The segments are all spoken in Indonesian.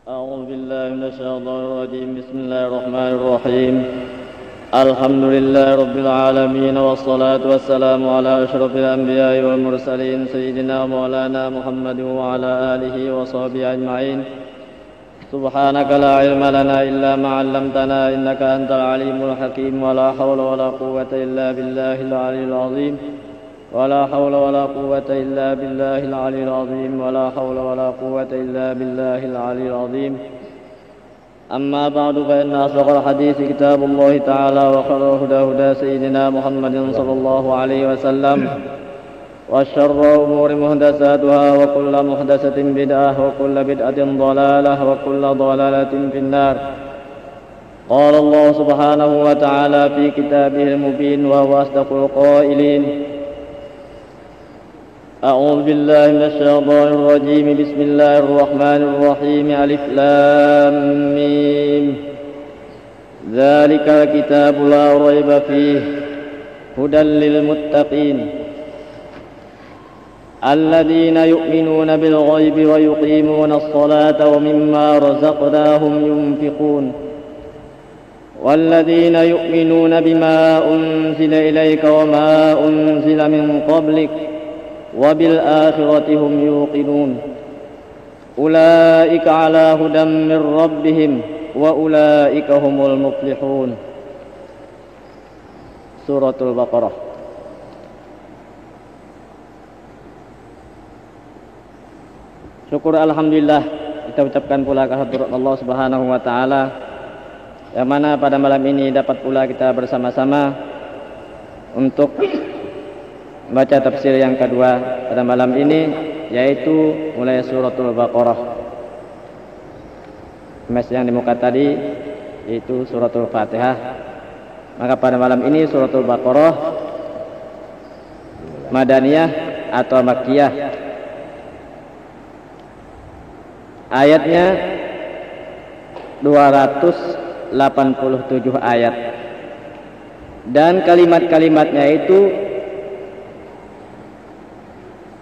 أعوذ بالله من الشيطان الرجيم. بسم الله الرحمن الرحيم. الحمد لله رب العالمين، والصلاة والسلام على أشرف الأنبياء والمرسلين سيدنا مولانا محمد وعلى آله وصحبه أجمعين. سبحانك لا علم لنا إلا ما علمتنا إنك أنت العليم الحكيم. ولا حول ولا قوة إلا بالله العلي العظيم. ولا حول ولا قوة إلا بالله العلي العظيم. ولا حول ولا قوة إلا بالله العلي العظيم. أما بعد، فإن أصدق الحديث كتاب الله تعالى، وخير الهدى هدى سيدنا محمد صلى الله عليه وسلم، وشر الأمور محدثاتها، وكل محدثة بدعة، وكل بدعة ضلالة، وكل ضلالة في النار. قال الله سبحانه وتعالى في كتابه المبين وهو أصدق القائلين: أعوذ بالله من الشيطان الرجيم. بسم الله الرحمن الرحيم. ألف لام ميم. ذلك الكتاب لا ريب فيه هدى للمتقين الذين يؤمنون بالغيب ويقيمون الصلاة ومما رزقناهم ينفقون والذين يؤمنون بما أنزل إليك وما أنزل من قبلك وبالآخرة هم يوقنون أولئك على هدى من ربهم وأولئك هم المفلحون. Suratul Baqarah. Syukur alhamdulillah kita ucapkan pula kehadirat Allah Subhanahu wa taala, yang mana pada malam ini dapat pula kita bersama-sama untuk baca tafsir yang kedua pada malam ini, yaitu mulai suratul Baqarah. Mes yang di muka tadi yaitu suratul Fatihah. Maka pada malam ini suratul Baqarah Madaniyah atau Makkiyah. Ayatnya 287 ayat. Dan kalimat-kalimatnya itu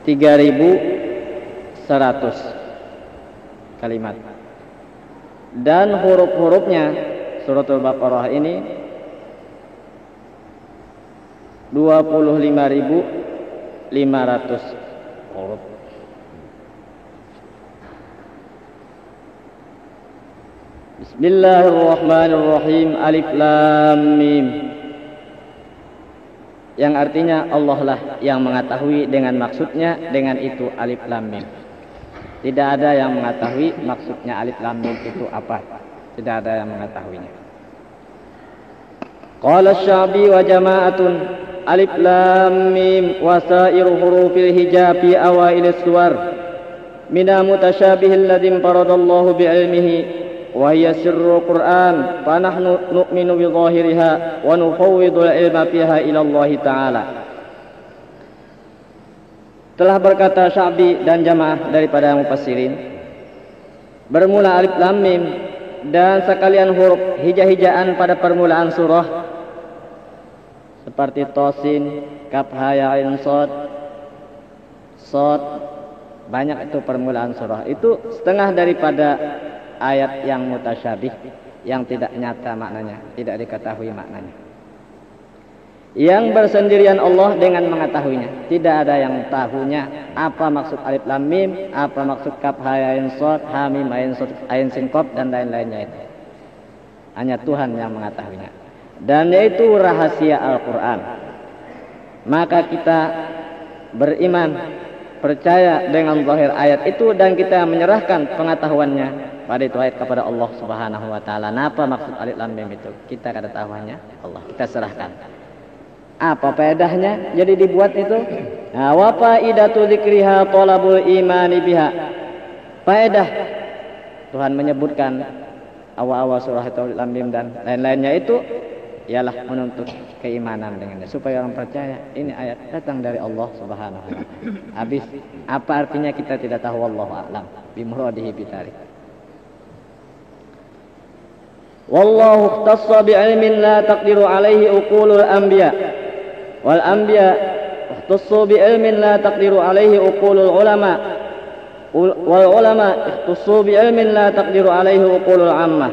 3.100 kalimat. Dan huruf-hurufnya suratul Baqarah ini 25.500 huruf. Bismillahirrahmanirrahim. Alif lam mim. Yang artinya Allah lah yang mengetahui dengan maksudnya, dengan itu alif lam mim. Tidak ada yang mengetahui maksudnya alif lam mim itu apa. Tidak ada yang mengetahuinya. Qala asy-Sya'bi wa jama'atun alif lam mim wasairu hurufil hija fi awailis suwar mina mutasyabihil ladzi faradallahu bi'ilmihi wa hiya sirrul Qur'an fa nahnu nu'minu bi dhahiriha wa nufawwidul ilma fiha ila Allah taala. Telah berkata Sya'bi dan jamaah daripada mufassirin, bermula alif lam mim dan sekalian huruf hija-hijaan pada permulaan surah seperti tosin, kaf, ha, ya, ain, shad, banyak itu permulaan surah. Itu setengah daripada ayat yang mutasyabih, yang tidak nyata maknanya, tidak diketahui maknanya. Yang bersendirian Allah dengan mengetahuinya. Tidak ada yang tahunya apa maksud alif lam mim, apa maksud kaf, ha, ya, ain, shad, ha, mim, ain, shad, ain, sin, qaf dan lain-lainnya itu. Hanya Tuhan yang mengetahuinya. Dan yaitu rahasia Al-Quran. Maka kita beriman, percaya dengan zahir ayat itu, dan kita menyerahkan pengetahuannya pada itu ayat kepada Allah Subhanahu wa taala. Apa maksud alif lam mim itu? Kita kada tahunya Allah, kita serahkan. Apa faedahnya jadi dibuat itu? Nah, wa faidatu dzikriha talabul imani biha. Faedah Tuhan menyebutkan awal-awal surah alif lam mim dan lain-lainnya itu ialah menuntut keimanan dengannya, supaya orang percaya ini ayat datang dari Allah Subhanahu wa taala. Habis apa artinya kita tidak tahu, wallahu a'lam bimuradihi bidzalik. Wallahu ikhtassa bi'ilmin la taqdiru alaihi uqulul anbiya wal anbiya ikhtassu bi'ilmin la taqdiru alaihi uqulul ulama wal ulama ikhtussu bi ilmin la taqdiru alaihi uqulul ammah.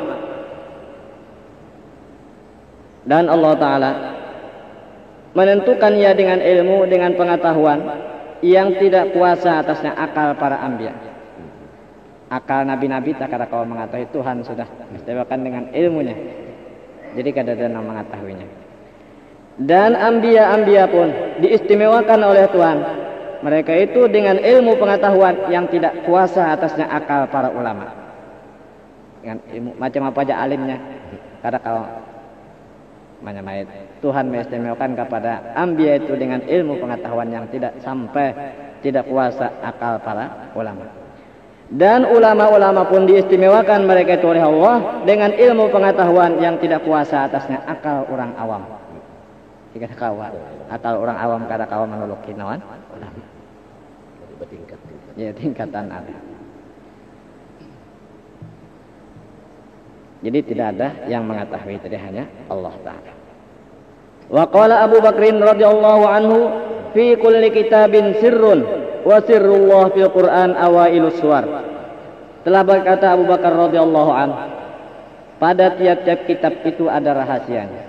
Dan Allah Ta'ala menentukan ia dengan ilmu, dengan pengetahuan yang tidak kuasa atasnya akal para anbiya. Akal nabi-nabi tak kala kau mengetahui, Tuhan sudah mestiwakan dengan ilmunya. Jadi kada ada yang mengetahuinya. Dan anbiya pun diistimewakan oleh Tuhan. Mereka itu dengan ilmu pengetahuan yang tidak kuasa atasnya akal para ulama. Dengan ilmu macam apa aja alimnya. Kada kau menyamai Tuhan mengistimewakan kepada anbiya itu dengan ilmu pengetahuan yang tidak sampai, tidak kuasa akal para ulama. Dan ulama-ulama pun diistimewakan mereka itu oleh Allah dengan ilmu pengetahuan yang tidak kuasa atasnya akal orang awam. Jika kawan atau orang awam kada kawan menolak kinawan ulama. Ya, tingkatan ada. Jadi tidak ada yang mengetahui, tadi hanya Allah Ta'ala. Wa qala Abu Bakrin radhiyallahu anhu fi kulli kitabin sirrun wa sirrullah fil Qur'an awailus suwar. Telah berkata Abu Bakar radhiyallahu anhu, pada tiap-tiap kitab itu ada rahasianya.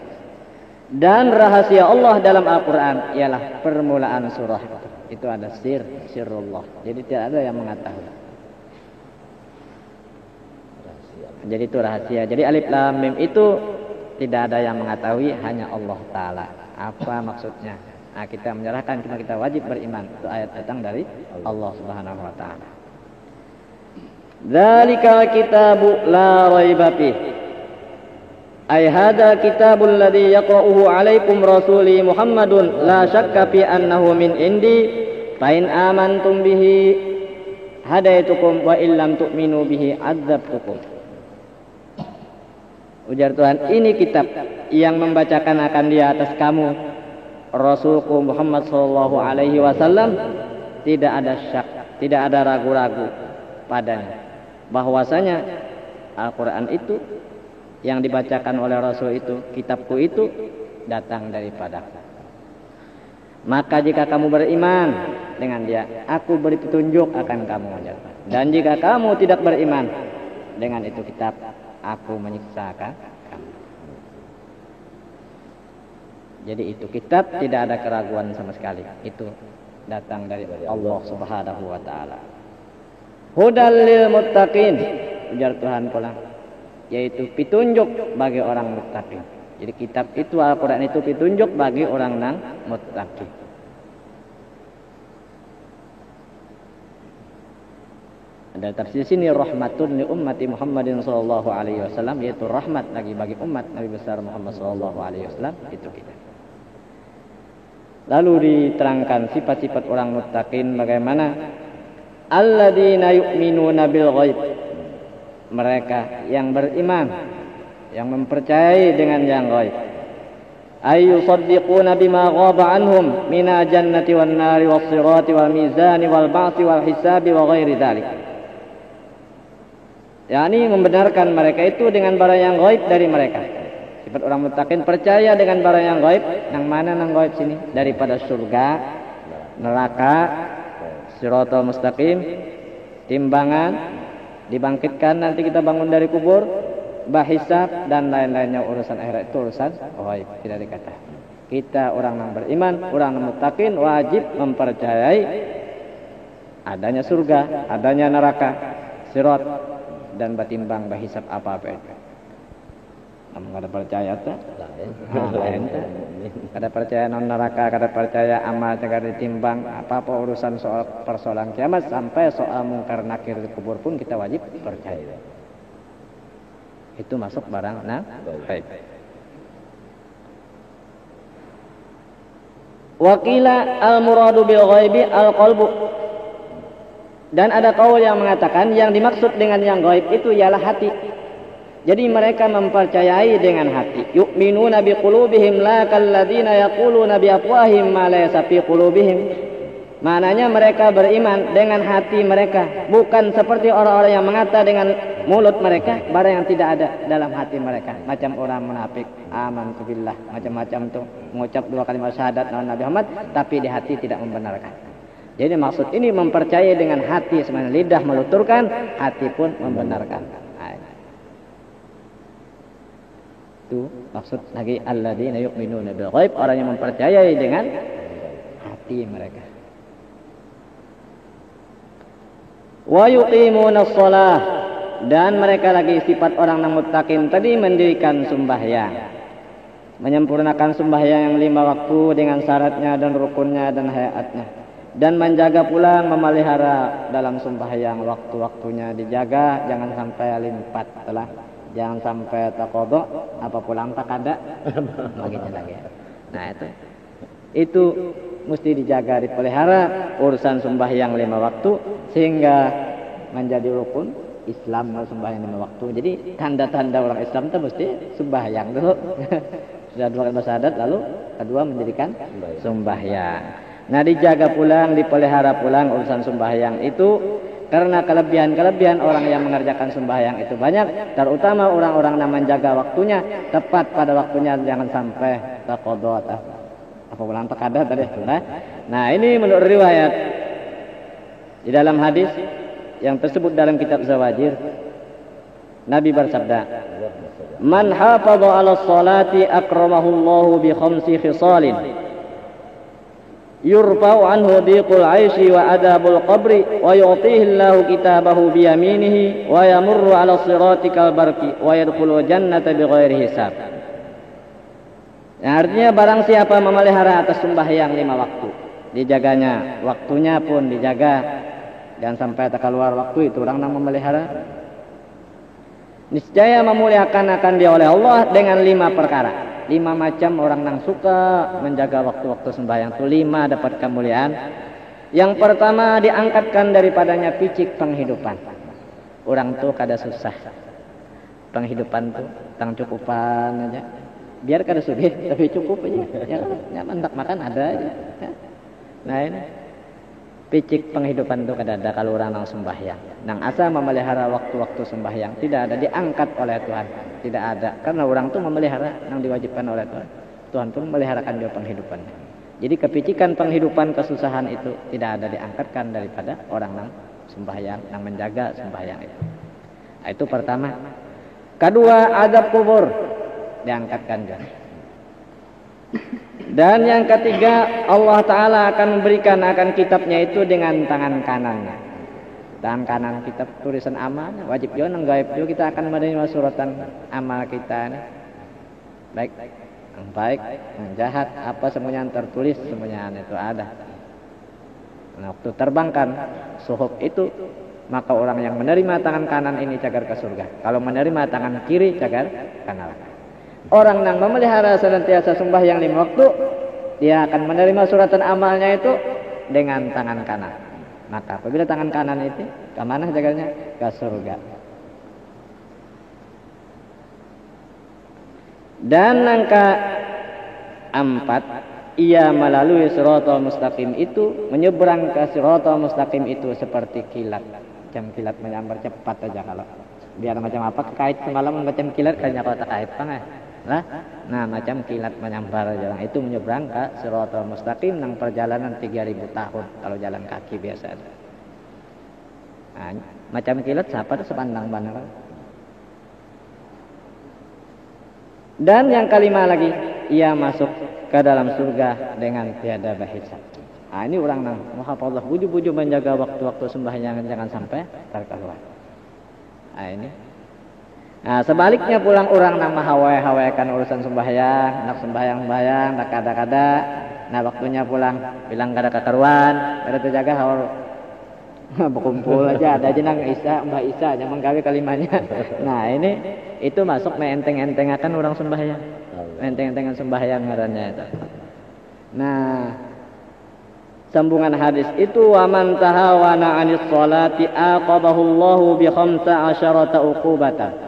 Dan rahasia Allah dalam Al-Qur'an ialah permulaan surah. Itu ada sirrullah. Jadi tidak ada yang mengetahui. Jadi itu rahasia. Jadi alif lam mim itu tidak ada yang mengetahui, hanya Allah Ta'ala. Apa maksudnya? Nah, kita menyerahkan, kita wajib beriman. Itu ayat datang dari Allah Subhanahu wa Ta'ala. Dzalikal kitabu la raiba fih. Ay hadzal kitabul ladzi yaqra'uhu 'alaikum rasuli Muhammadun la syakka fi annahu min indi fa in amantum bihi hadaitukum wa illam tu'minu bihi 'adzabtukum. Ujar Tuhan, ini kitab yang membacakan akan dia atas kamu Rasulku Muhammad sallallahu alaihi wasallam, tidak ada syak, tidak ada ragu-ragu padanya bahwasanya Al-Qur'an itu yang dibacakan oleh Rasul itu, kitabku itu datang daripadaku. Maka jika kamu beriman dengan dia, aku beri petunjuk akan kamu. Dan jika kamu tidak beriman dengan itu kitab, aku menyiksa kamu. Jadi itu kitab tidak ada keraguan sama sekali. Itu datang dari Allah Subhanahu wa Ta'ala. Hudal lil muttaqin, ujar Tuhan pula, yaitu petunjuk bagi orang muttaqin. Jadi kitab itu, Al-Qur'an itu petunjuk bagi orang yang muttaqin. Ada tafsir sini rahmatun li ummati Muhammadin sallallahu alaihi wasallam, yaitu rahmat lagi bagi umat Nabi besar Muhammad sallallahu alaihi wasallam, itu kita. Lalu diterangkan sifat-sifat orang muttaqin bagaimana? Alladzina yu'minuna bil ghaib. Mereka yang beriman, yang mempercayai dengan yang ghaib. Ay yusaddiquna bima ghaba anhum mina jannati wan nari was sirati wal mizani wal ba'thi wal hisabi wa ghairi dzalik. yakni membenarkan mereka itu dengan barang yang gaib dari mereka. Sifat orang muttaqin percaya dengan barang yang gaib. Yang mana yang gaib sini? Daripada surga, neraka, siratal mustaqim, timbangan, dibangkitkan nanti kita bangun dari kubur, bahisab dan lain-lainnya urusan akhirat, itu urusan gaib, tidak dikata. Kita orang yang beriman, orang yang muttaqin wajib mempercayai adanya surga, adanya neraka, sirat dan batimbang bahisab apa-apa itu. Namun kada percaya tu, lain tu. Kada percaya non neraka, kada percaya amal, kada ditimbang apa-apa urusan soal persoalan kiamat sampai soal mungkar nakir di kubur pun kita wajib percaya. Itu masuk barang gaib. Wakila al-muradu bil ghaibi al-qalbu. Dan ada kaul yang mengatakan yang dimaksud dengan yang gaib itu ialah hati. Jadi mereka mempercayai dengan hati. Yu'minuna bi qulubihim la kalladzina yaquluna bi afwahihim ma laysa fi qulubihim. Maknanya mereka beriman dengan hati mereka, bukan seperti orang-orang yang mengata dengan mulut mereka barang yang tidak ada dalam hati mereka. Macam orang munafik, amantu billah, macam-macam tu, mengucap 2 kalimat syahadat nama Nabi Muhammad tapi di hati tidak membenarkan. Jadi maksud ini mempercayai dengan hati, sebenarnya lidah menuturkan, hati pun membenarkan. Nah, itu maksud lagi alladzina yu'minuna bil ghaib, orang yang mempercayai dengan hati mereka. Wa yuqimunas shalah, dan mereka lagi sifat orang yang muttaqin tadi mendirikan sembahyang, menyempurnakan sembahyang yang 5 waktu dengan syaratnya dan rukunnya dan hayatnya, dan menjaga pulang memelihara dalam sembahyang waktu-waktunya dijaga, jangan sampai limpat telah, jangan sampai taqadha apa pulang tak ada baginya lagi. Nah itu mesti dijaga, dipelihara urusan sembahyang 5 waktu sehingga menjadi rukun Islam sembahyang 5 waktu. Jadi tanda-tanda orang Islam itu mesti sembahyang dulu. Sudah 2 kalimat syahadat, lalu kedua mendirikan sembahyang. Nah, dijaga pulang, dipelihara pulang urusan sembahyang itu karena kelebihan-kelebihan orang yang mengerjakan sembahyang itu banyak, terutama orang-orang yang menjaga waktunya tepat pada waktunya, jangan sampai taqadha apa pulang takada tadi. Nah, ini menurut riwayat di dalam hadis yang tersebut dalam kitab Zawajir, Nabi bersabda, "Man hafadha 'ala sholati akramahu Allahu bi 5 khisalin. Yurfa'u anhu dhiqul 'aishi wa adabul qabri wa yu'tihi Allahu kitabahu bi yaminihi wa yamurru 'ala sirati kal barqi wa yadkhulu jannata bighairi hisab." Yang artinya barang siapa memelihara atas sembahyang 5 waktu, dijaganya, waktunya pun dijaga, jangan sampai tak keluar waktu, itu orang yang memelihara, niscaya memuliakan akan dia oleh Allah dengan 5 perkara. 5 macam orang yang suka menjaga waktu-waktu sembahyang itu 5 dapat kemuliaan. Yang pertama, diangkatkan daripadanya picik penghidupan. Orang tuh kada susah penghidupan tuh, tang cukupan aja. Biar kada sugih tapi cukup aja. Ya, nyaman tak makan ada aja. Ya. Nah, ini picik penghidupan itu kada ada kalau orang yang sembahyang. Nang asa memelihara waktu-waktu sembahyang tidak ada, diangkat oleh Tuhan. Tidak ada, karena orang itu memelihara yang diwajibkan oleh Tuhan. Tuhan pun memeliharakan dia penghidupan. Jadi kepicikan penghidupan, kesusahan itu tidak ada, diangkatkan daripada orang yang sembahyang, yang menjaga sembahyang itu. Nah, itu pertama. Kedua, azab kubur diangkatkan juga. Dan yang ketiga, Allah Ta'ala akan memberikan akan kitabnya itu dengan tangan kanannya. Tangan kanan kitab tulisan amal, wajib juga nang gaib juga kita akan menerima suratan amal kita ini. Baik, yang baik, yang jahat, apa semuanya yang tertulis, semuanya itu ada. Nah, waktu terbangkan suhuf itu, maka orang yang menerima tangan kanan ini cagar ke surga. Kalau menerima tangan kiri cagar ke neraka. Orang yang memelihara senantiasa sembahyang 5 waktu, dia akan menerima suratan amalnya itu dengan tangan kanan. Maka apabila tangan kanan itu, ke mana jagarnya? Ke surga. Dan angka 4, ia melalui siratal mustaqim itu, menyeberang ke siratal mustaqim itu seperti kilat. Macam kilat menyambar cepat aja kalau. Biar macam apa kait semalam macam kilat kayaknya kalau tak kait pang lah. Nah, macam kilat menyambar jalan itu menyeberang ke siratal mustaqim nang perjalanan 3000 tahun kalau jalan kaki biasa. Nah, macam kilat siapa tuh sepandang benar. Dan yang kelima lagi, ia masuk ke dalam surga dengan tiada hisab. Nah, ini orang nang muhafadzah buju-buju menjaga waktu-waktu sembahyang jangan sampai terkeluar. Nah, ini. Nah, sebaliknya pulang orang nama hawa-hawakan urusan sembahyang, nak sembahyang, nak kada-kada. Nah, waktunya pulang, bilang kada kekeruan, kada terjaga hawa berkumpul aja, ada aja nang Isa, Mbak Isa aja menggawe kalimanya. Nah, ini itu masuk enteng-entengakan orang sembahyang. Enteng-entengan sembahyang ngarannya itu. Nah, sambungan hadis itu, wa man tahawana 'anis sholati aqabahu Allahu bi 15 uqubatan.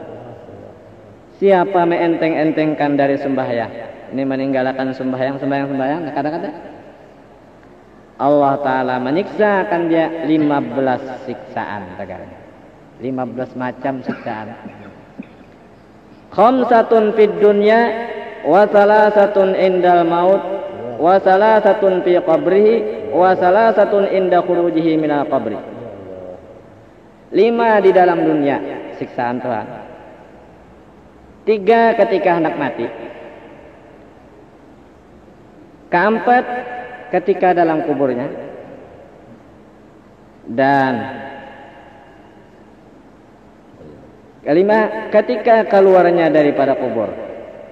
Siapa meenteng-entengkan dari sembahyang, ini meninggalkan sembahyang, kadang-kadang Allah Ta'ala menyiksa akan dia 15 siksaan. 15 macam siksaan. Khamsatun fid dunya wa salasatun indal maut wa salasatun fi qabrihi wa salasatun inda khurujihi minal qabri. 5 di dalam dunia siksaan Tuhan. 3 ketika hendak mati. Keempat ketika dalam kuburnya. Dan kelima ketika keluarnya daripada kubur.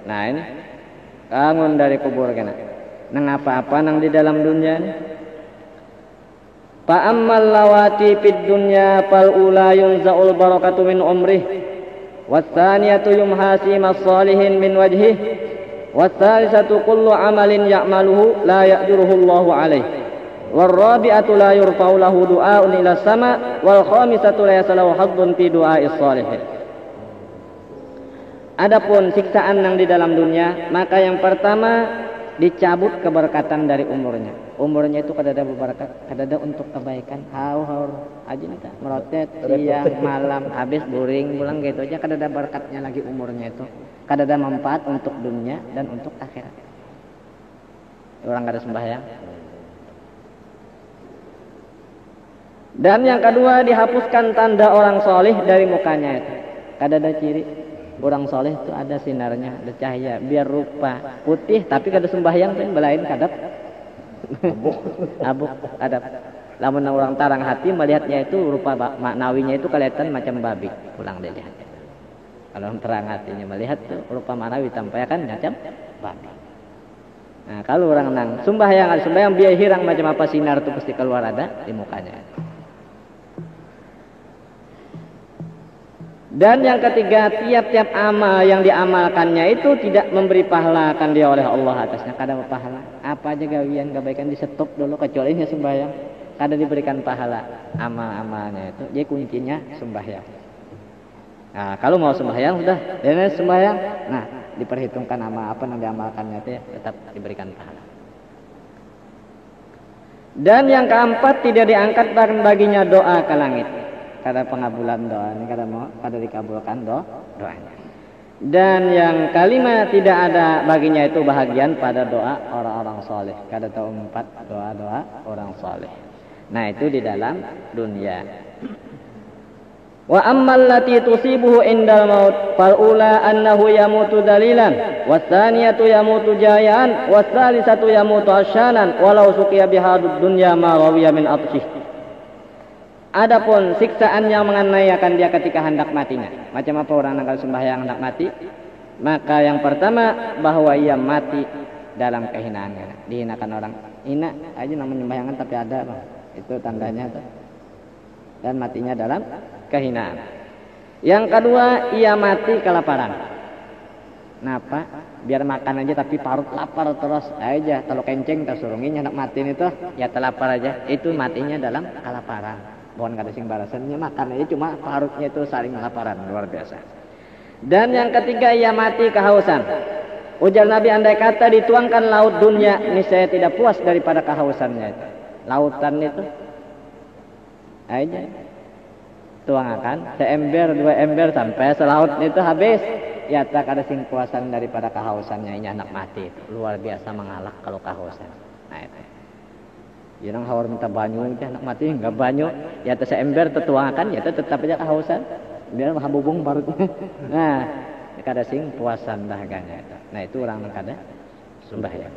Nah ini bangun dari kubur kena. Nang apa-apa nang di dalam dunia ini. Fa ammal lawati fid dunya fal ula yunzaul barakatu min umrih. Wasaniyatu yumhasi mas-salihin min wajhih. Wasalisatu kullu amalin ya'maluhu la ya'juruhu Allahu alaih. Warrabi'atu la yurfa'u lahu du'a'un ila sama. Wal khamisatu la yasalahu haddun fi du'a'is salihin. Adapun siksaan yang di dalam dunia, maka yang pertama dicabut keberkatan dari umurnya. Umurnya itu kadada berberkat, kadada untuk kebaikan. Haur aja nih merotet siang malam habis buring pulang gitu aja, kadada berkatnya lagi umurnya itu. Kadada manfaat untuk dunia dan untuk akhirat. Orang kada sembahyang. Dan yang kedua dihapuskan tanda orang soleh dari mukanya itu. Kadada ciri orang soleh itu ada sinarnya, ada cahaya, biar rupa putih tapi kada sembahyang kan belain kadap abuk adab. Lamun orang tarang hati melihatnya itu rupa maknawinya itu kelihatan macam babi, pulang dilihat. Kalau terang hatinya melihat tuh rupa maknawi tampakkan macam babi. Nah, kalau orang nang sembahyang biar hirang macam apa sinar itu pasti keluar ada di mukanya. Dan yang ketiga, tiap-tiap amal yang diamalkannya itu tidak memberi pahala akan dia oleh Allah atasnya. Kada pahala. Apa aja gawian kebaikan di stop dulu kecuali nya sembahyang. Kada diberikan pahala amal-amalnya itu. Jadi kuncinya sembahyang. Nah, kalau mau sembahyang sudah, dan sembahyang. Nah, diperhitungkan amal apa yang diamalkannya itu ya, tetap diberikan pahala. Dan yang keempat, tidak diangkat baginya doa ke langit. Kada pengabulan doa ini kada dikabulkan doanya. Dan yang kelima, tidak ada baginya itu bahagian pada doa orang-orang soleh. Kada tahu 4 doa-doa orang soleh. Nah itu di dalam dunia. Wa ammal lati tusibuhu indal maut fal ula annahu yamutu dalilan wasaniyatu yamutu jayaan wasalisatu yamutu asyanan walau suqiya bihadud dunya ma rawiya min atshih. Adapun siksaan yang mengenai akan dia ketika hendak matinya. Macam apa orang yang sembahyang hendak mati? Maka yang pertama bahwa ia mati dalam kehinaan. Dihinakan orang. Hina aja namanya sembayangan tapi ada bang. Itu tandanya tuh. Dan matinya dalam kehinaan. Yang kedua ia mati kelaparan. Kenapa? Biar makan aja tapi parut lapar terus aja. Kalau kencing tersurungin hendak mati itu ya terlapar aja. Itu matinya dalam kelaparan. Bukan kada sing balasannya makan aja cuma parutnya itu saling kelaparan luar biasa. Dan yang ketiga ia mati kehausan. Ujar Nabi andai kata dituangkan laut dunia, niscaya tidak puas daripada kehausannya itu. Lautan itu aja tuangkan seember 2 ember sampai selaut itu habis. Ya tak ada sing puasan daripada kehausannya ini anak mati itu. Luar biasa mengalah kalau kehausan. Nah itu. Yang hawar minta banyu aja anak mati enggak banyu ya atas ember tertuangkan ya tetap aja kehausan biar habubung parutnya. Nah kada sing puasan dahaganya itu. Nah itu orang yang kada sembahyang.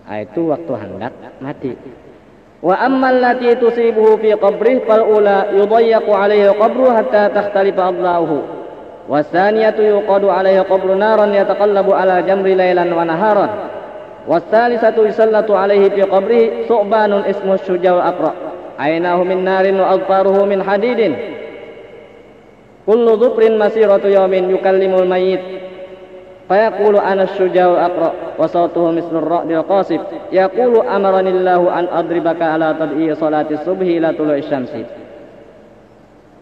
Nah, itu waktu hendak mati. Wa ammal lati tusibuhu fi qabrih fal ula yudayyaqu alayhi qabru hatta takhtalifa adla'uhu. Wasaniyatu yuqadu alayhi qabru naran yataqallabu ala jamri laylan wa naharan. Wasalisatu yusallatu alaihi fi qabrihi su'banun ismu syuja'ul aqra ainahu min narin wa adfaruhu min hadidin kullu dhufrin masiratu yawmin yukallimul mayyit fayaqulu ana syuja'ul aqra wa sawtuhu mislu ar-ra'dil qasib yaqulu amaranillahu an adribaka ala tad'i salati subhi ila tulu'i syamsi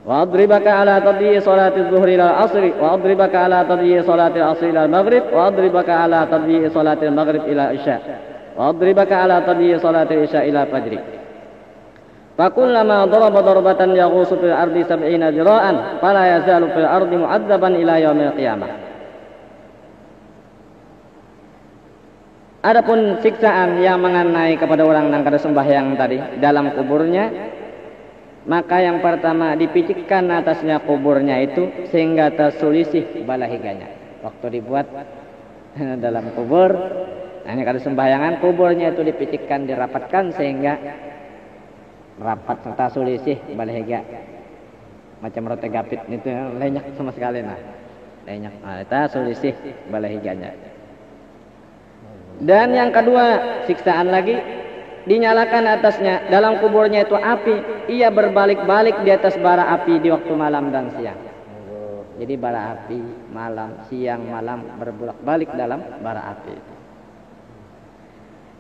wa adribaka ala tad'i salati adh-dhuhri ila al-'asri wa adribaka ala tad'i salati al-'asri ila al-maghrib wa adribaka ala tad'i salati al-maghrib ila isya wa adribaka ala tad'i salati al-isya ila fajri fa kullama daraba darbatan yaghusu fil ardi 70 dira'an fala yazalu fil ardi mu'adzaban ila yaumil qiyamah. Adapun siksaan yang mengenai kepada orang yang kada sembahyang tadi dalam kuburnya, maka yang pertama dipicikkan atasnya kuburnya itu sehingga terselisih balahiganya. Waktu dibuat dalam kubur, nah ini kada sembahyangan, kuburnya itu dipicikkan, dirapatkan sehingga rapat serta selisih balahiga. Macam roti gapit itu lenyap sama sekali, nah lenyap, nah itu selisih balahiganya. Dan yang kedua, siksaan lagi dinyalakan atasnya dalam kuburnya itu api. Ia berbalik-balik di atas bara api di waktu malam dan siang. Jadi bara api malam, siang, malam berbulak-balik dalam bara api.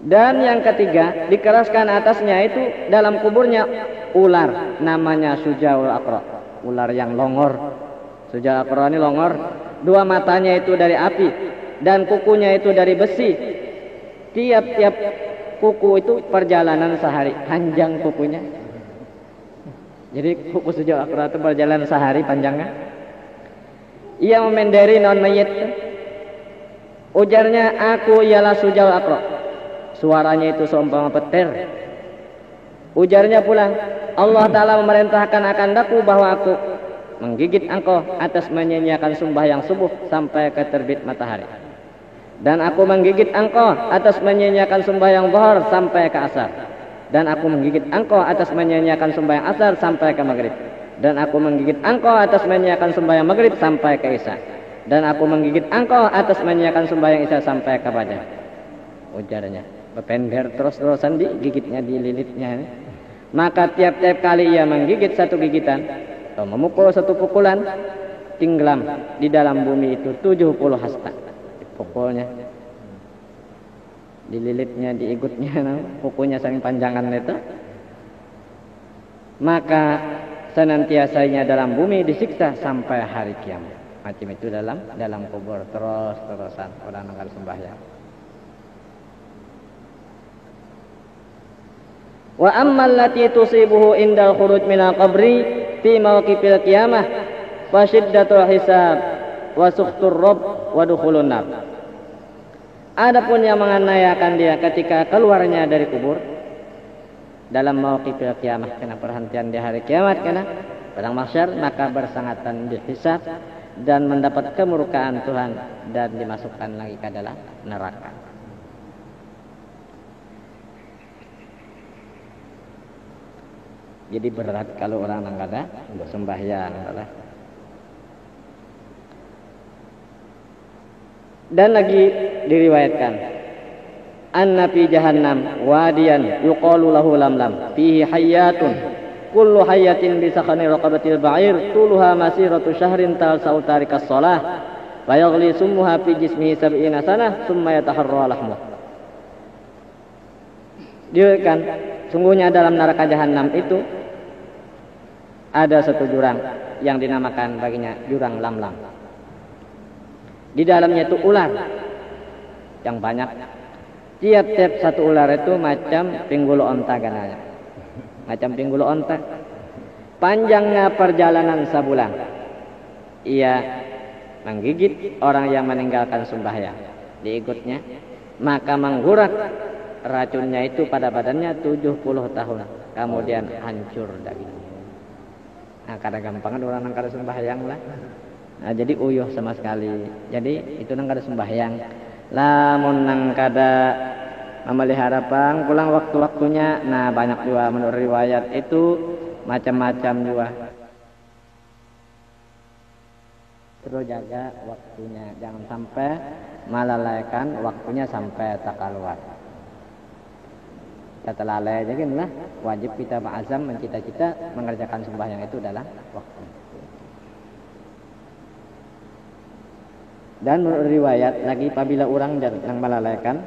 Dan yang ketiga, dikeraskan atasnya itu dalam kuburnya ular, namanya Sujaul Aqra, ular yang longor. Sujaul Aqra ini longor, dua matanya itu dari api dan kukunya itu dari besi. Tiap-tiap kuku itu perjalanan sehari, panjang kukunya. Jadi kuku Sujaul Aqra itu berjalan sehari panjangnya. Ia memenderi non mayit. Ujarnya, aku ialah Sujaul Aqra. Suaranya itu seumpama petir. Ujarnya pula, Allah Ta'ala memerintahkan akan daku bahwa aku menggigit engkau atas menyanyiakan sembahyang subuh sampai ke terbit matahari. Dan aku menggigit engkau atas menyanyiakan sembahyang zuhur sampai ke asar. Dan aku menggigit engkau atas menyanyiakan sembahyang asar sampai ke maghrib. Dan aku menggigit engkau atas menyanyiakan sembahyang maghrib sampai ke isya. Dan aku menggigit engkau atas menyanyiakan sembahyang isya sampai ke fajar. Ujarnya, berpender terus-terusan digigitnya, dililitnya. Maka tiap-tiap kali ia menggigit satu gigitan atau memukul satu pukulan, tenggelam di dalam bumi itu 70 hasta. Pukulnya, dililitnya, diigutnya, pukulnya saking panjangan itu. Maka senantiasanya dalam bumi disiksa sampai hari kiamat. Macam itu dalam kubur terus-terusan orang yang sembahyang. Wa ammal lati tusibuhu indal khuruj minal qabri fi mawqifil qiyamah fa syiddatul hisab wa sukhtur rabb wa dukhulun nar. Adapun yang menganiayakan dia ketika keluarnya dari kubur dalam mauqifil qiyamah, kena perhentian di hari kiamat, kena padang mahsyar, maka bersangatan dihisab dan mendapat kemurkaan Tuhan dan dimasukkan lagi ke dalam neraka. Jadi berat kalau orang yang kada sembahyang. Dan lagi diriwayatkan, anna fi jahannam wadiyan yuqalu lahu lamlam fihi hayyatun kullu hayyatin bi sakhani raqabatil ba'ir tuluha masiratu syahrin talsa'u tarikas shalah fa yaghli summuha fi jismihi sab'ina sanah thumma yataharra lahmu. Diriwayatkan, sungguhnya dalam neraka jahanam itu ada satu jurang yang dinamakan baginya jurang lamlam. Di dalamnya itu ular yang banyak. Tiap-tiap satu ular itu macam pinggul onta gananya. Macam pinggul onta. Panjangnya perjalanan sebulan. Ia menggigit orang yang meninggalkan sembahyang. Diikutnya, maka menggurak racunnya itu pada badannya 70 tahun. Kemudian hancur dagingnya. Nah, kada gampang orang yang kada sembahyang lah. Nah, jadi uyuh sama sekali. Jadi itu nang kada sembahyang. Lamun nang kada memelihara pang pulang waktu-waktunya. Nah, banyak juga menurut riwayat itu macam-macam juga. Terus jaga waktunya, jangan sampai melalaikan waktunya sampai tak keluar. Kita lalai aja kan lah. Wajib kita berazam mencita-cita mengerjakan sembahyang itu dalam waktu. Dan menurut riwayat lagi apabila orang yang melalaikan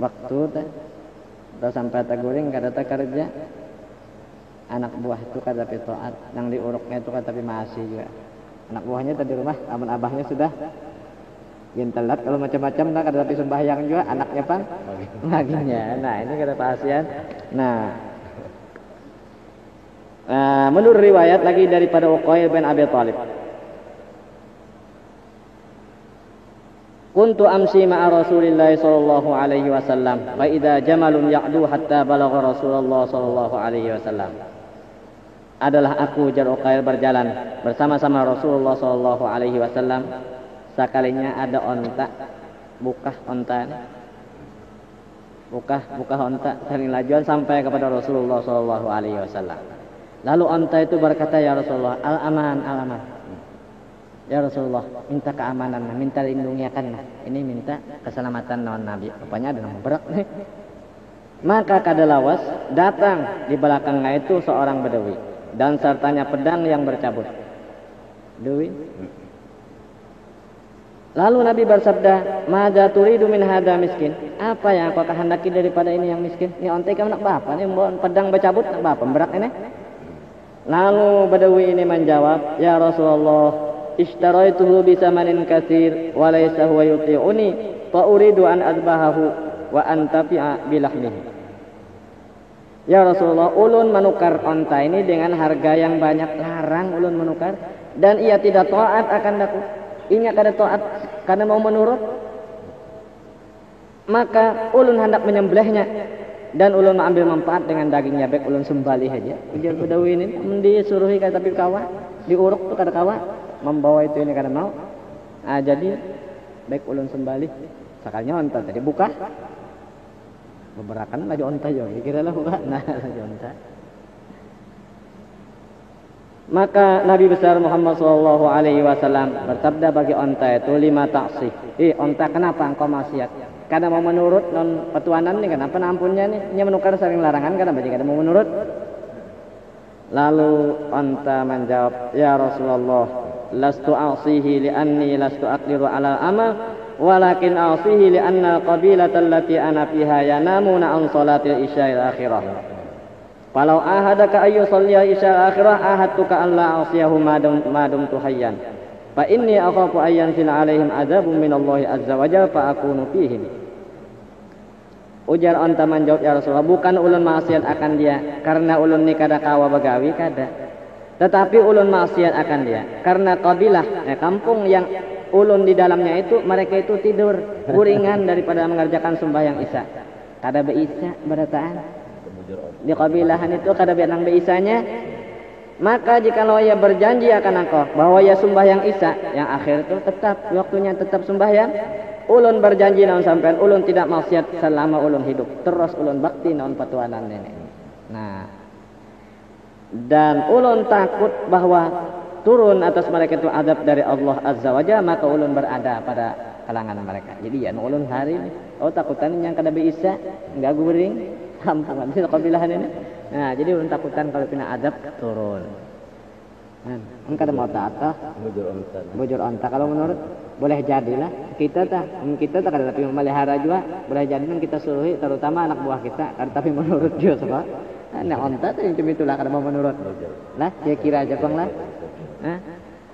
waktu atau sampai taguring kada kerja, anak buah itu kada taat, yang diuruknya itu kada masih juga. Anak buahnya tadi rumah, aman abahnya sudah gintelat kalau macam-macam lah kada tapi sembahyang juga anaknya pang laginya. Nah, ini kada pasien. Nah, menurut riwayat lagi daripada Uqail bin Abi Thalib, Kuntu amsi ma'a Rasulillah sallallahu alaihi wasallam fa idza jamalun ya'du hatta balagha Rasulullah sallallahu alaihi wasallam. Adalah aku Jar Uqail berjalan bersama-sama Rasulullah sallallahu alaihi wasallam. Sekalinya ada onta, buka onta saling lajuan sampai kepada Rasulullah sallallahu alaihi wasallam. Lalu onta itu berkata, ya Rasulullah, al-aman. Ya Rasulullah, minta keamanan, minta lindungi akan. Ini minta keselamatan non Nabi. Rupanya ada nama berat nih. Maka kadalawas datang di belakangnya itu seorang Badawi dan sertanya pedang yang bercabut. Badawi. Lalu Nabi bersabda, "Madza turidu min hadza miskin?" Apa yang kau kehendaki daripada ini yang miskin? Ini ontai kamu nak apa? Ini pedang bercabut nak apa? Berat ini. Lalu Badawi ini menjawab, "Ya Rasulullah, ishtaraituhu bisamanin katsir wa laysa huwa yuti'uni fa uridu an adbahahu wa antafi'a bilahmihi." Ya Rasulullah, ulun menukar onta ini dengan harga yang banyak, larang ulun menukar dan ia tidak taat akan aku. Ini kada taat karena mau menurut. Maka ulun hendak menyembelihnya dan ulun mengambil manfaat dengan dagingnya, baik ulun sembelih aja. Ujar Badawi ini disuruhi kata tapi kawa, diuruk tuh kada kawa, membawa itu ini kada mau. Nah, jadi baik ulun sembelih. Sakalnya onta tadi buka. Beberakan lagi onta yo, kira-kira buka. Nah, lagi onta. Maka Nabi besar Muhammad sallallahu alaihi wasallam bersabda bagi onta itu 5 taksih. Onta, kenapa engkau maksiat? Karena mau menurut non petuanan nih, kenapa ampunnya nih? Ini menukar saling larangan karena bagi kada mau menurut. Lalu onta menjawab, "Ya Rasulullah, lastu a'sihi li'anni lastu aqdiru 'ala al-amal, walakin a'sihi li'anna al-qabilata allati ana fiha yanamuna an salatil isya'il akhirah. Falau ahadaka ayyu salliya isya'il akhirah ahadtuka an la a'siyahu ma dumtu hayyan. Fa inni akhafu ayyan sila 'alaihim adzabun minallahi azza wa jalla fa akunu fihim." Ujar onta menjawab, "Ya Rasulullah, bukan ulun maksiat akan dia karena ulun ni kada kawa bagawi kada. Tetapi ulun maksiat akan dia karena kabilah kampung yang ulun di dalamnya itu mereka itu tidur guringan daripada mengerjakan sembahyang isya. Kada beisya berataan. Di kabilahan itu kada benang beisanya. Maka jikalau ia berjanji akan engkau bahwa ia sembahyang isya yang akhir itu tetap waktunya tetap sembahyang, ulun berjanji naon sampean ulun tidak maksiat selama ulun hidup. Terus ulun bakti naon patuanan ini." Nah, dan ulun takut bahwa turun atas mereka itu azab dari Allah Azza wa Jalla, maka ulun berada pada kalangan mereka. Jadi ya ulun hari ini takutan yang kada bisa enggak guring kampungan di kabilahan ini. Nah, jadi ulun takutan kalau kena azab turun. Nah, engkau ada mau taat bujur onta kalau menurut boleh jadilah kita tak kada tapi memelihara juga boleh jadi kita suruhi terutama anak buah kita kada tapi menurut dia sebab nah onta tu yang itulah kada mau menurut lah dia kira aja bang lah. Nah,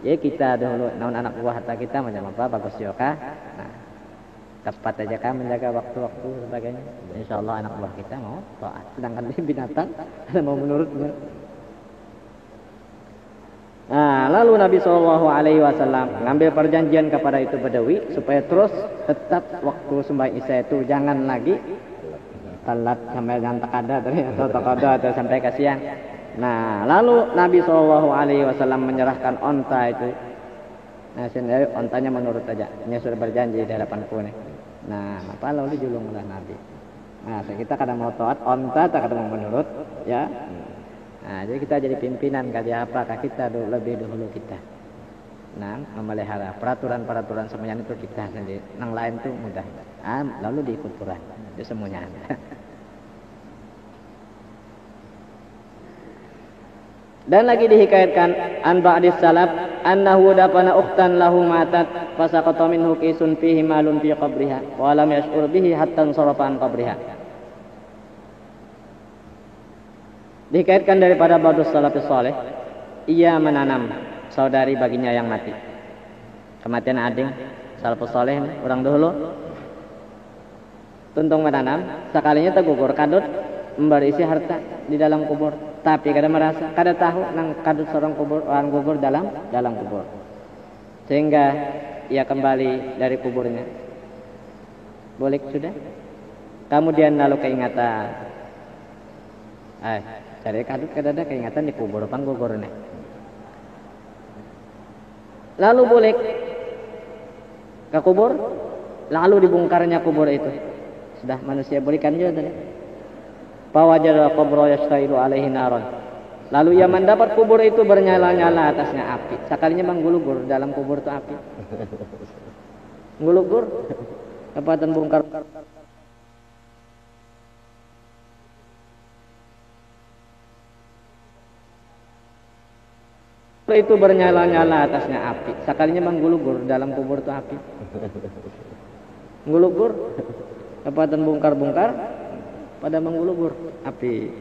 ya kita dahulu naon anak buah kita macam apa bagus juga. Nah, tepat aja kan menjaga waktu-waktu sebagainya. Insyaallah anak buah kita mau taat. Sedangkan binatang ada mau menurutnya. Nah, lalu Nabi Shallallahu Alaihi Wasallam mengambil perjanjian kepada itu Badawi supaya terus tetap waktu sembahyang isya itu jangan lagi telat sampai jam takada atau takada atau sampai ke siang. Nah, lalu Nabi Shallallahu Alaihi Wasallam menyerahkan onta itu. Nah, sendiri ontanya menurut aja. Ini sudah berjanji di hadapanku nih. Nah, apa lalu dijulunglah Nabi. Nah, kita kadang mau taat onta, tak kadang mau menurut, ya. Nah, jadi kita jadi pimpinan kaya apakah kita lebih dahulu kita. Nah, memelihara peraturan-peraturan semuanya itu kita sendiri. Yang lain tuh mudah. Lalu diikut Quran. Itu semuanya. Dan lagi dihikayatkan an ba'dis salaf annahu dafana ukhtan lahu matat fasaqata minhu qisun fihi malun fi qabriha wa lam yash'ur bihi hatta sarafa an qabriha. Dikaitkan daripada ba'dus salafus saleh, ia menanam saudari baginya yang mati. Kematian ading salafus saleh orang dahulu tuntung menanam, sekalinya tergugur kadut memberisi harta di dalam kubur, tapi kada merasa, kada tahu nang kadut seorang kubur orang gugur dalam kubur. Sehingga ia kembali dari kuburnya Boleh sudah. Kemudian lalu keingatan. Cari kadut kadada keingatan di kubur panggugur nih. Lalu boleh ke kubur, lalu dibongkarnya kubur itu. Sudah manusia berikan juga tadi. Fawajada qabra yastailu alaihi naron. Lalu ia mendapat kubur itu bernyala-nyala atasnya api. Sekalinya menggulugur dalam kubur itu api. Gulugur. Kepatan bongkar. Itu bernyala-nyala atasnya api. Sekalinya menggulugur dalam kubur itu api. Gulugur. Kepatan bongkar-bongkar pada menggulugur api.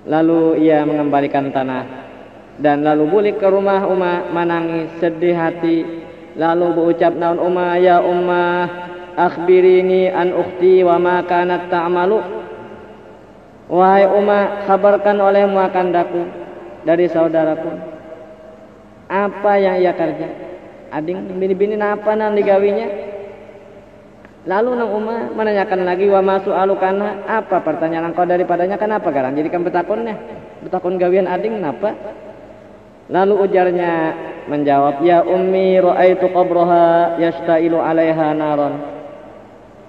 Lalu ia mengembalikan tanah dan lalu balik ke rumah menangis sedih hati. Lalu berucap naon ya ummah akhbirini an ukhti wa ma kanat ta'malu. Wahai ummah, kabarkan olehmu akan daku dari saudaraku apa yang ia kerja. Ading bini-bini apa nang digawinya. Lalu nang Umar menanyakan lagi wa masu alukana, apa pertanyaan engkau daripadanya, kenapa garang jadikan betakonnya betakon gawian ading napa. Lalu ujarnya menjawab, ya ummi ra'aitu qabraha yastailu 'alaiha naron.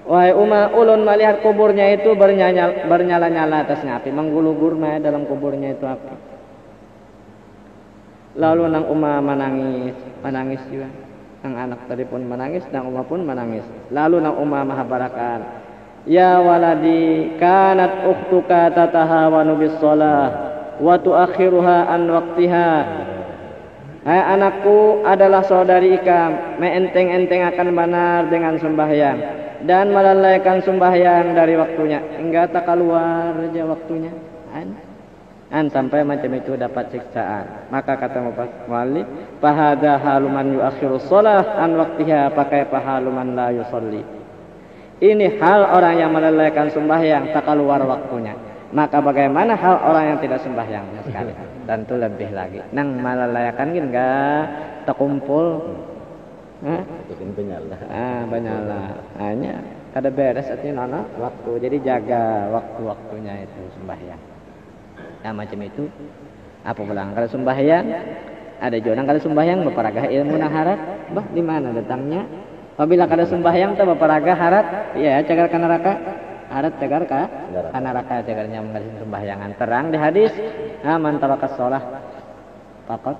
Wahai Umar, ulun melihat kuburnya itu bernyala-nyala atasnya api, menggulugur dalam kuburnya itu api. Lalu nang Umar menangis juga. Nang anak tadi pun menangis, nang Umar pun menangis. Lalu nang Umar mahabarakan, ya waladi kanat ukhtuka tatahawanu bis shalah wa tuakhiruha an waqtiha. Hai anakku adalah saudari ikam, meenteng-enteng akan benar dengan sembahyang dan melalaikan sembahyang dari waktunya hingga tak keluar aja waktunya. Sampai macam itu dapat siksaan. Maka kata muallif, fahadha haluman yuakhiru shalah an waqtiha pakai pahaluman la yusalli. Ini hal orang yang melalaikan sembahyang tak keluar waktunya. Maka bagaimana hal orang yang tidak sembahyang sekali? Tentu lebih lagi. Nang melalaikan gin enggak terkumpul. Banyala. Hanya kada beres artinya waktu. Jadi jaga waktu-waktunya itu sembahyang. Nah macam itu apa bilang kalau sembahyang ada jonang kalau sembahyang beparagah ilmu nang harat bah di mana datangnya apabila kada sembahyang teh beparagah harat ya cagar ka neraka harat cagar ka neraka cagarnya mengalih sembahyangan terang di hadis man tarakas shalah faqad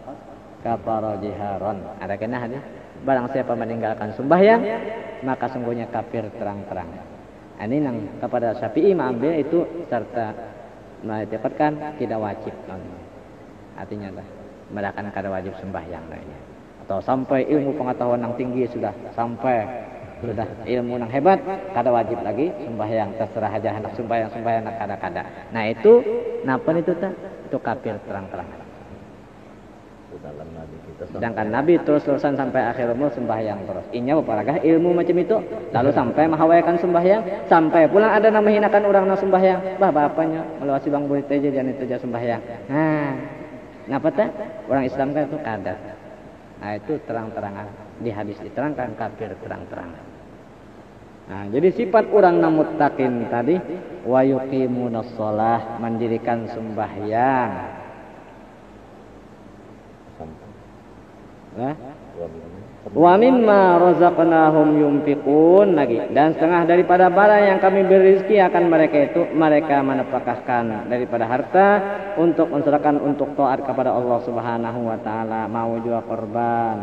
kafara jiharon ada kena hadis barang siapa meninggalkan sembahyang maka sungguhnya kafir terang-terang. Ini nang kepada Syafi'i mengambil itu serta dapatkan tidak wajib artinya lah melakukan kada wajib sembahyang lainnya atau sampai ilmu pengetahuan yang tinggi sudah ilmu yang hebat kada wajib lagi sembahyang terserah aja hendak sembahyang nak kada. Nah itu napa itu itu kafir terang-terang. Sedangkan Nabi terus-terusan sampai akhir umur sembahyang terus. Inya beparagah ilmu macam itu. Lalu sampai mahawaikan sembahyang. Sampai pulang ada nama hinakan orang na sembahyang. Bapaknya melewati bang burit aja dan itu aja sembahyang. Napa tak? Orang Islam kan itu kadar. Nah itu terang-terangan. Di hadis diterangkan kafir terang-terangan. Nah jadi sifat orang na muttaqin tadi. Wa yuqimunas shalah mendirikan sembahyang. Wa mimma razaqnahum yunfiqun lagi dan setengah daripada barang yang kami beri rezeki akan mereka menafkahkan daripada harta untuk menserahkan untuk taat kepada Allah Subhanahu wa taala mau juga korban.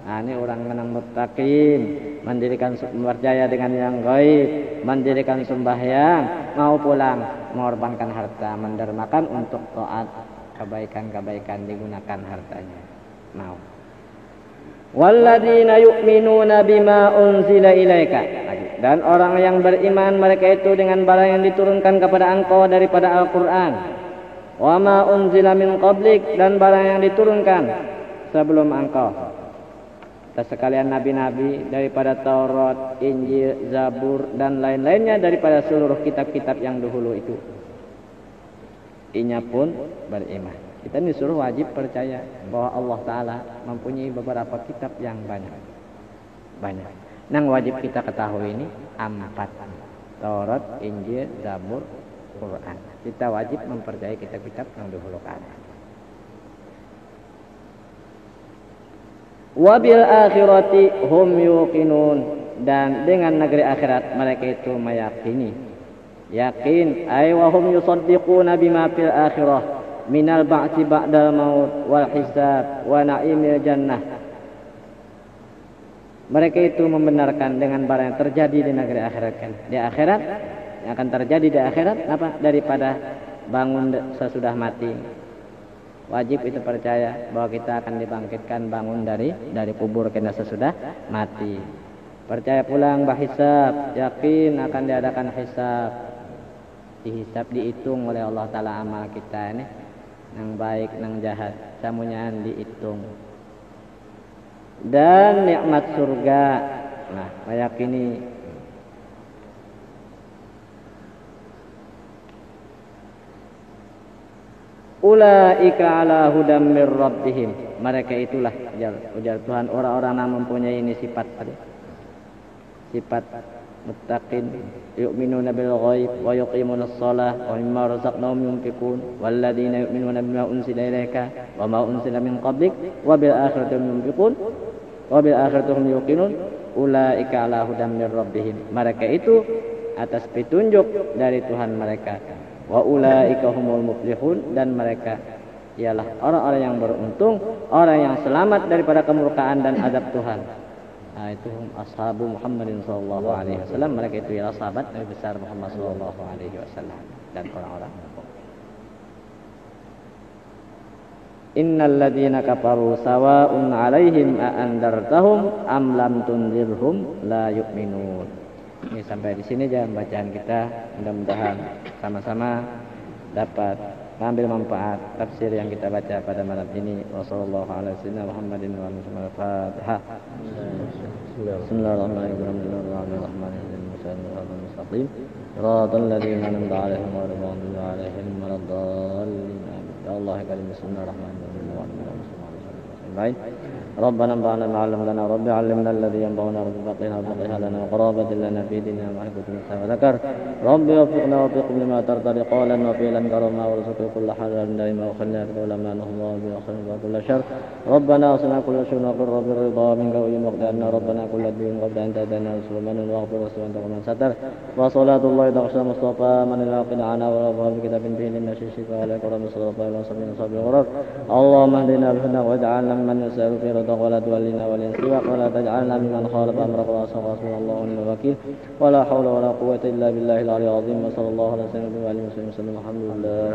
Nah ini orang menang muttaqin mendirikan percaya dengan yang gaib mendirikan sembahyang mau pulang mengorbankan harta mendermakan untuk taat kebaikan-kebaikan digunakan hartanya mau. Walladzina yu'minuna bima unzila ilaika. Dan orang yang beriman mereka itu dengan barang yang diturunkan kepada engkau daripada Al-Qur'an. Wa ma unzila min qablik dan barang yang diturunkan sebelum engkau. Dan sekalian nabi-nabi daripada Taurat, Injil, Zabur dan lain-lainnya daripada seluruh kitab-kitab yang dahulu itu. Inya pun beriman. Kita disuruh wajib percaya bahwa Allah Ta'ala mempunyai beberapa kitab yang banyak. Nang wajib kita ketahui ini 4. Taurat, Injil, Zabur, Quran. Kita wajib mempercayai kitab-kitab yang dahulu ada. Wabil akhirati hum yuqinun, dan dengan negeri akhirat mereka itu meyakini. Yakin ay wa hum yusaddiquna bima fil akhirah minal ba'tsi ba'dal maut wal hisab wa na'imil jannah. Mereka itu membenarkan dengan barang yang terjadi di negeri akhirat kan. Di akhirat yang akan terjadi di akhirat apa? Daripada bangun sesudah mati. Wajib itu percaya bahwa kita akan dibangkitkan bangun dari kubur kena sesudah mati. Percaya pulang bahisab, yakin akan diadakan hisab. Dihisab, dihitung oleh Allah Ta'ala amal kita ini, nang baik nang jahat, samunyaan dihitung. Dan nikmat surga, nah meyakini ulaika ala hudam mir rabbihim, mereka itulah ujar Tuhan orang-orang yang mempunyai ini sifat tadi, sifat muttaqin, yu'minuna bil ghaib wa yuqimunas shalah wa mimma razaqnahum yunfiqun walladzina yu'minuna bima unzila ilaika wa ma unzila min qablik wa bil akhirati hum yunfiqun wa bil akhirati hum yuqinun ulaika ala hudam mir rabbihim, mereka itu atas petunjuk dari Tuhan mereka. Wa ulaika humul muflihun, dan mereka ialah orang-orang yang beruntung, orang yang selamat daripada kemurkaan dan azab Tuhan. Nah, itu ashabu Muhammadin sallallahu alaihi wasallam, mereka itu ialah sahabat Nabi besar Muhammad sallallahu alaihi wasallam dan orang-orang. Innal ladzina kafaru sawa'un 'alaihim a andartahum am lam tunzirhum la yu'minun. Ini sampai di sini aja bacaan kita, mudah-mudahan sama-sama dapat mengambil manfaat tafsir yang kita baca pada malam ini. Wassallallahu ala sayyidina Muhammadin wa alihi wa Fatihah. Bismillahirrahmanirrahim. Mustaqim. Shiratal ladzina an'amta 'alaihim ghairil maghdubi 'alaihim waladdallin. Ya Allah ya karim, bismillahirrahmanirrahim. Baik. ربنا انفعنا بما علمتنا رب علمنا الذي ينفعنا رب فقهنا وفقه لنا وقرابة لنا في ديننا وحكمة نساء وذكر رب وفقنا وفقهم لما ترضى قولا وفعلا كرما ورزقنا كل حلال دائما وخلنا في العلماء نهم الله بأخر وكل شر ربنا اصنع كل شيء وقر رب الرضا منك ويوم وقتنا ربنا كل الدين قبل أن تهدنا رسول من واغفر رسول أنت ومن ستر وصلاة الله تغشى مصطفى من العاقل عنا ورفع بكتاب به لنا شفاء عليك ورحمة صلى الله عليه وسلم صبر الغرر اللهم اهدنا بالهدى واجعلنا ممن يسأل في ولا تولنا ولنسواك ولا تجعلنا ممن خالف أمرك وعصى حسبنا الله ونعم الوكيل ولا حول ولا قوة إلا بالله العلي العظيم وصلى الله على سيدنا محمد وعلى آله وسلم الحمد لله.